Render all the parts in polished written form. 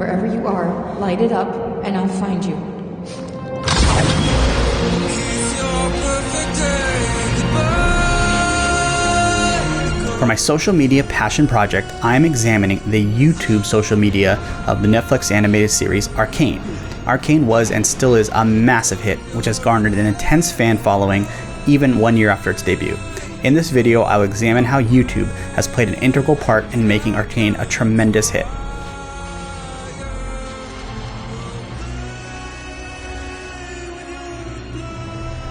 Wherever you are, light it up, and I'll find you. For my social media passion project, I am examining the YouTube social media of the Netflix animated series Arcane. Arcane was and still is a massive hit, which has garnered an intense fan following even 1 year after its debut. In this video, I will examine how YouTube has played an integral part in making Arcane a tremendous hit.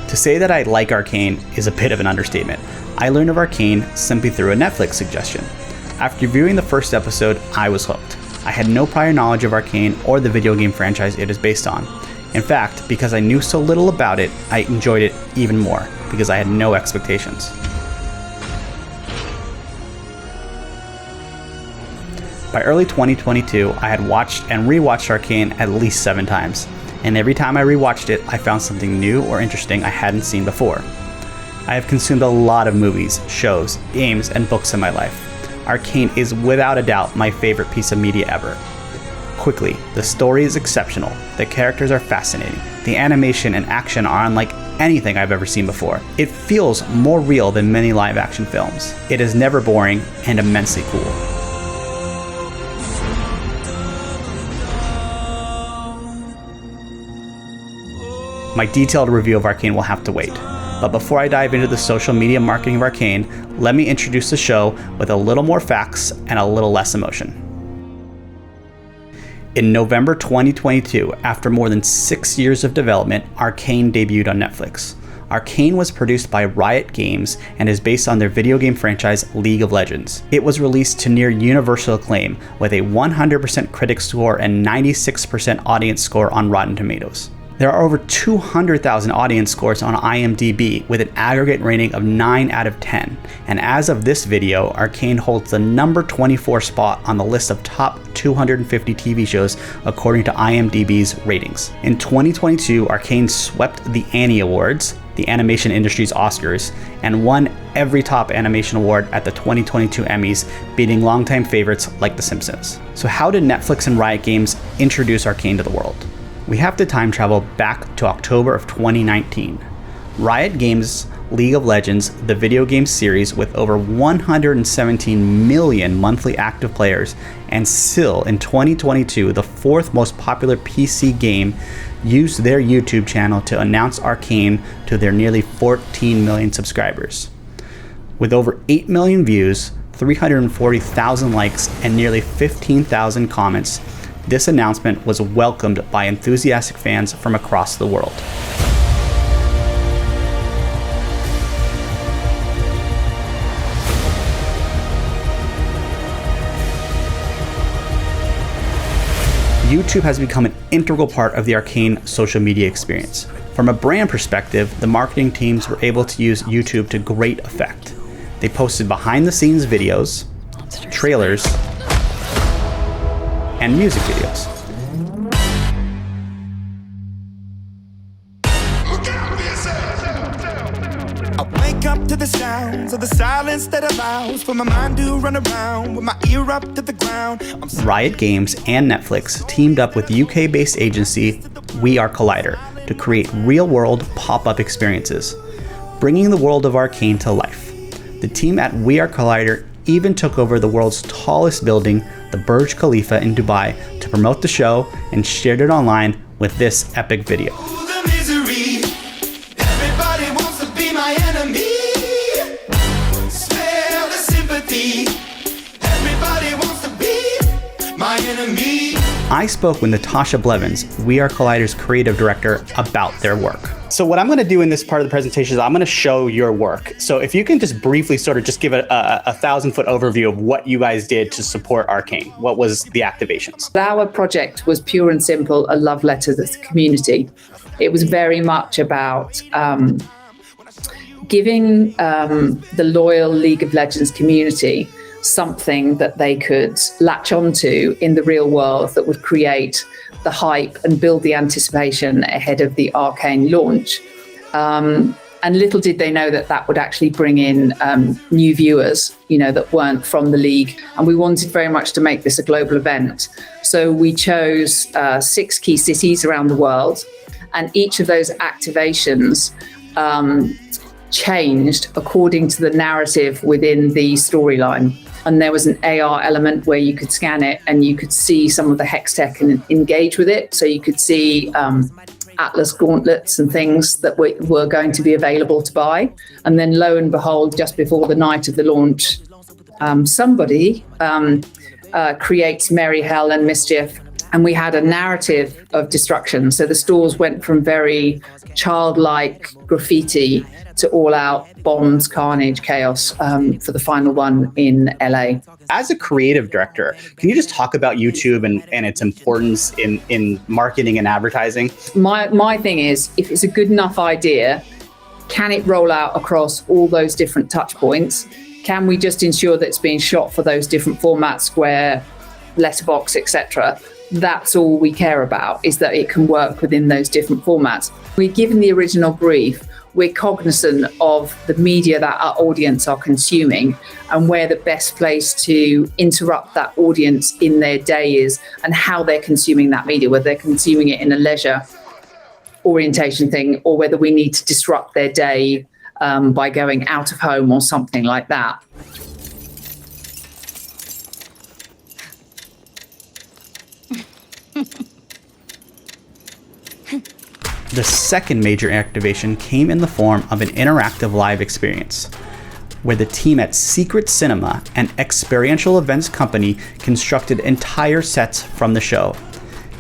To say that I like Arcane is a bit of an understatement. I learned of Arcane simply through a Netflix suggestion. After viewing the first episode, I was hooked. I had no prior knowledge of Arcane or the video game franchise it is based on. In fact, because I knew so little about it, I enjoyed it even more, because I had no expectations. By early 2022, I had watched and rewatched Arcane at least 7 times, and every time I rewatched it, I found something new or interesting I hadn't seen before. I have consumed a lot of movies, shows, games, and books in my life. Arcane is without a doubt my favorite piece of media ever. Quickly, the story is exceptional, the characters are fascinating, the animation and action are unlike anything I've ever seen before. It feels more real than many live-action films. It is never boring and immensely cool. My detailed review of Arcane will have to wait. But before I dive into the social media marketing of Arcane, let me introduce the show with a little more facts and a little less emotion. In November 2022, after more than 6 years of development, Arcane debuted on Netflix. Arcane was produced by Riot Games and is based on their video game franchise League of Legends. It was released to near universal acclaim with a 100% critic score and 96% audience score on Rotten Tomatoes. There are over 200,000 audience scores on IMDb with an aggregate rating of 9 out of 10. And as of this video, Arcane holds the number 24 spot on the list of top 250 TV shows according to IMDb's ratings. In 2022, Arcane swept the Annie Awards, the animation industry's Oscars, and won every top animation award at the 2022 Emmys, beating longtime favorites like The Simpsons. So how did Netflix and Riot Games introduce Arcane to the world? We have to time travel back to October of 2019. Riot Games' League of Legends, the video game series with over 117 million monthly active players, and still in 2022 the 4th most popular PC game, used their YouTube channel to announce Arcane to their nearly 14 million subscribers. With over 8 million views, 340,000 likes, and nearly 15,000 comments, this announcement was welcomed by enthusiastic fans from across the world. YouTube has become an integral part of the Arcane social media experience. From a brand perspective, the marketing teams were able to use YouTube to great effect. They posted behind-the-scenes videos, trailers, and music videos. I wake up to the sounds of the silence that allows for my mind to run around with my ear up to the ground. Riot Games and Netflix teamed up with UK-based agency We Are Collider to create real-world pop-up experiences, bringing the world of Arcane to life. The team at We Are Collider even took over the world's tallest building, the Burj Khalifa in Dubai, to promote the show and shared it online with this epic video. The misery, everybody wants to be my enemy. Smell the sympathy, everybody wants to be my enemy. I spoke with Natasha Blevins, We Are Collider's creative director, about their work. So what I'm going to do in this part of the presentation is I'm going to show your work. So if you can just briefly sort of just give a 1,000-foot overview of what you guys did to support Arcane. What was the activations? Our project was pure and simple, a love letter to the community. It was very much about giving the loyal League of Legends community something that they could latch onto in the real world that would create the hype and build the anticipation ahead of the Arcane launch. And little did they know that that would actually bring in new viewers, that weren't from the league. And we wanted very much to make this a global event. So we chose 6 key cities around the world, and each of those activations changed according to the narrative within the storyline. And there was an AR element where you could scan it and you could see some of the hex tech and engage with it. So you could see Atlas gauntlets and things that were going to be available to buy. And then lo and behold, just before the night of the launch, somebody creates merry hell and mischief. And we had a narrative of destruction. So the stores went from very childlike graffiti to all-out bombs, carnage, chaos for the final one in LA. As a creative director, can you just talk about YouTube and its importance in marketing and advertising? My thing is, if it's a good enough idea, can it roll out across all those different touch points? Can we just ensure that it's being shot for those different formats, Square, Letterboxd, etc.? That's all we care about, is that it can work within those different formats. We're given the original brief. We're cognizant of the media that our audience are consuming and where the best place to interrupt that audience in their day is and how they're consuming that media, whether they're consuming it in a leisure orientation thing or whether we need to disrupt their day by going out of home or something like that. The second major activation came in the form of an interactive live experience, where the team at Secret Cinema, an experiential events company, constructed entire sets from the show.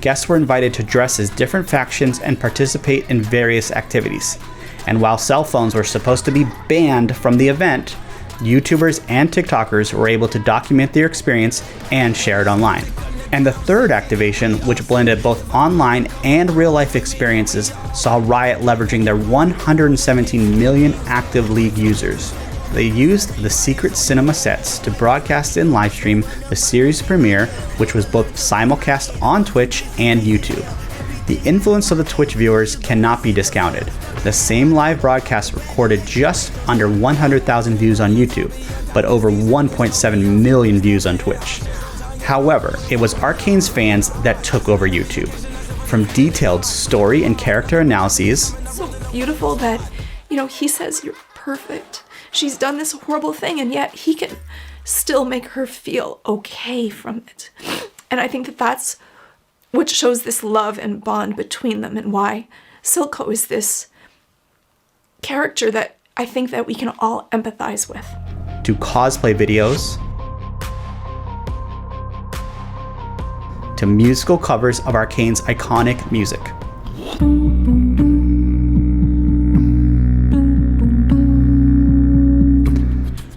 Guests were invited to dress as different factions and participate in various activities. And while cell phones were supposed to be banned from the event, YouTubers and TikTokers were able to document their experience and share it online. And the third activation, which blended both online and real-life experiences, saw Riot leveraging their 117 million active League users. They used the Secret Cinema sets to broadcast and livestream the series premiere, which was both simulcast on Twitch and YouTube. The influence of the Twitch viewers cannot be discounted. The same live broadcast recorded just under 100,000 views on YouTube, but over 1.7 million views on Twitch. However, it was Arcane's fans that took over YouTube. From detailed story and character analyses, so beautiful that, he says you're perfect. She's done this horrible thing, and yet he can still make her feel okay from it. And I think that that's what shows this love and bond between them, and why Silco is this character that I think that we can all empathize with. to cosplay videos, to musical covers of Arcane's iconic music.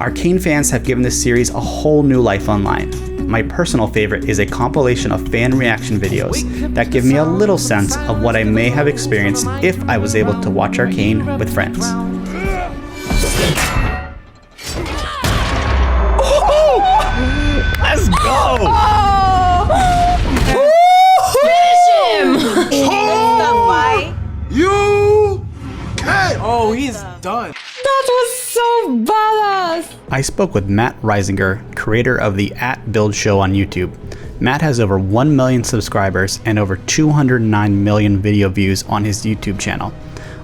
Arcane fans have given this series a whole new life online. My personal favorite is a compilation of fan reaction videos that give me a little sense of what I may have experienced if I was able to watch Arcane with friends. Oh! Let's go! Finish him! Oh, he's done. That was so badass! I spoke with Matt Reisinger, creator of the @Build Show on YouTube. Matt has over 1 million subscribers and over 209 million video views on his YouTube channel.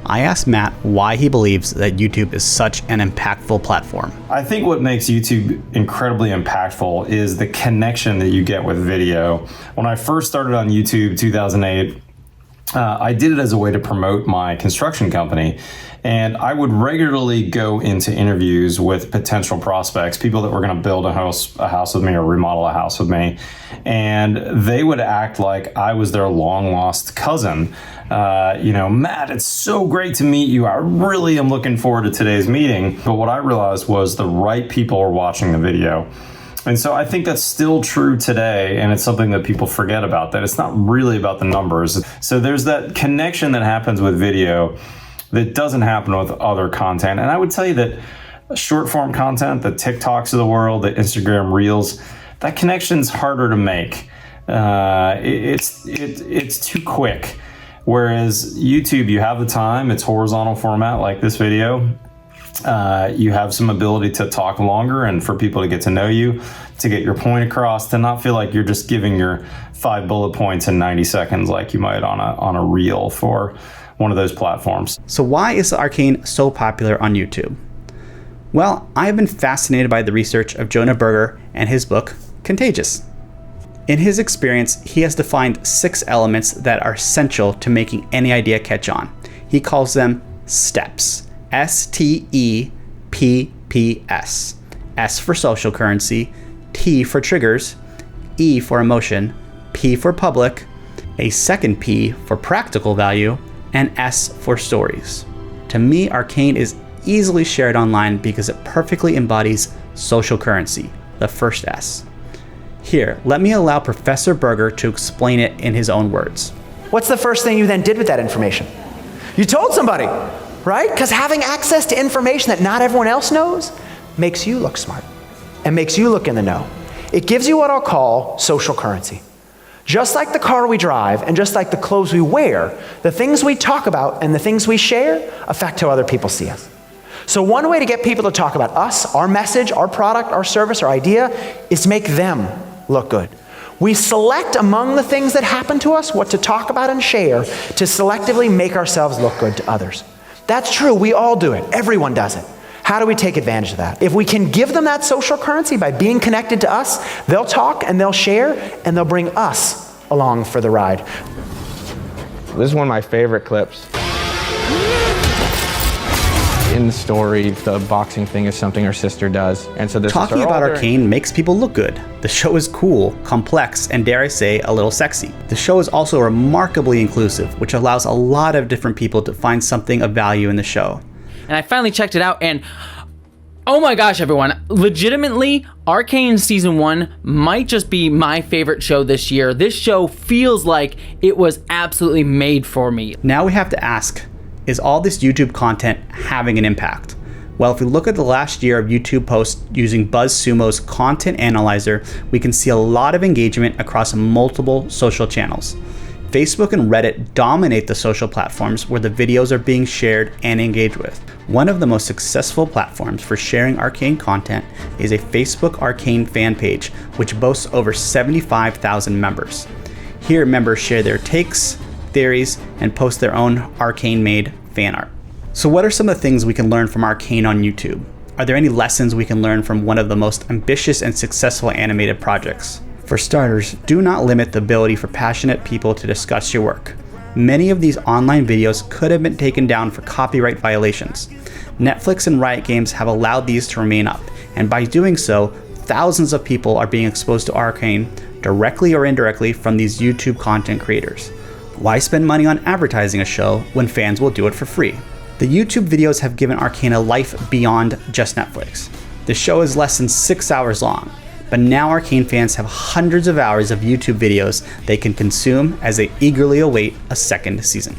I asked Matt why he believes that YouTube is such an impactful platform. I think what makes YouTube incredibly impactful is the connection that you get with video. When I first started on YouTube, 2008, I did it as a way to promote my construction company. And I would regularly go into interviews with potential prospects, people that were going to build a house with me or remodel a house with me. And they would act like I was their long lost cousin. Matt, it's so great to meet you. I really am looking forward to today's meeting. But what I realized was the right people are watching the video. And so I think that's still true today, and it's something that people forget about, that it's not really about the numbers. So there's that connection that happens with video that doesn't happen with other content. And I would tell you that short form content, the TikToks of the world, the Instagram Reels, that connection's harder to make. It's too quick. Whereas YouTube, you have the time, it's horizontal format like this video. You have some ability to talk longer and for people to get to know you, to get your point across, to not feel like you're just giving your 5 bullet points in 90 seconds like you might on a reel for one of those platforms. So why is Arcane so popular on YouTube? Well, I have been fascinated by the research of Jonah Berger and his book, Contagious. In his experience, he has defined 6 elements that are essential to making any idea catch on. He calls them STEPs. STEPPS. S for social currency, T for triggers, E for emotion, P for public, a second P for practical value, and S for stories. To me, Arcane is easily shared online because it perfectly embodies social currency, the first S. Here, let me allow Professor Berger to explain it in his own words. What's the first thing you then did with that information? You told somebody, right? Because having access to information that not everyone else knows makes you look smart and makes you look in the know. It gives you what I'll call social currency. Just like the car we drive and just like the clothes we wear, the things we talk about and the things we share affect how other people see us. So one way to get people to talk about us, our message, our product, our service, our idea, is to make them look good. We select among the things that happen to us what to talk about and share to selectively make ourselves look good to others. That's true. We all do it. Everyone does it. How do we take advantage of that? If we can give them that social currency by being connected to us, they'll talk and they'll share and they'll bring us along for the ride. This is one of my favorite clips. In the story, the boxing thing is something her sister does. And so this Talking is about Arcane makes people look good. The show is cool, complex, and dare I say, a little sexy. The show is also remarkably inclusive, which allows a lot of different people to find something of value in the show. And I finally checked it out, and oh my gosh, everyone, legitimately, Arcane Season 1 might just be my favorite show this year. This show feels like it was absolutely made for me. Now we have to ask, is all this YouTube content having an impact? Well, if we look at the last year of YouTube posts using BuzzSumo's content analyzer, we can see a lot of engagement across multiple social channels. Facebook and Reddit dominate the social platforms where the videos are being shared and engaged with. One of the most successful platforms for sharing Arcane content is a Facebook Arcane fan page, which boasts over 75,000 members. Here, members share their takes, theories, and post their own Arcane-made fan art. So what are some of the things we can learn from Arcane on YouTube? Are there any lessons we can learn from one of the most ambitious and successful animated projects? For starters, do not limit the ability for passionate people to discuss your work. Many of these online videos could have been taken down for copyright violations. Netflix and Riot Games have allowed these to remain up, and by doing so, thousands of people are being exposed to Arcane directly or indirectly from these YouTube content creators. Why spend money on advertising a show when fans will do it for free? The YouTube videos have given Arcane a life beyond just Netflix. The show is less than 6 hours long, but now Arcane fans have hundreds of hours of YouTube videos they can consume as they eagerly await a second season.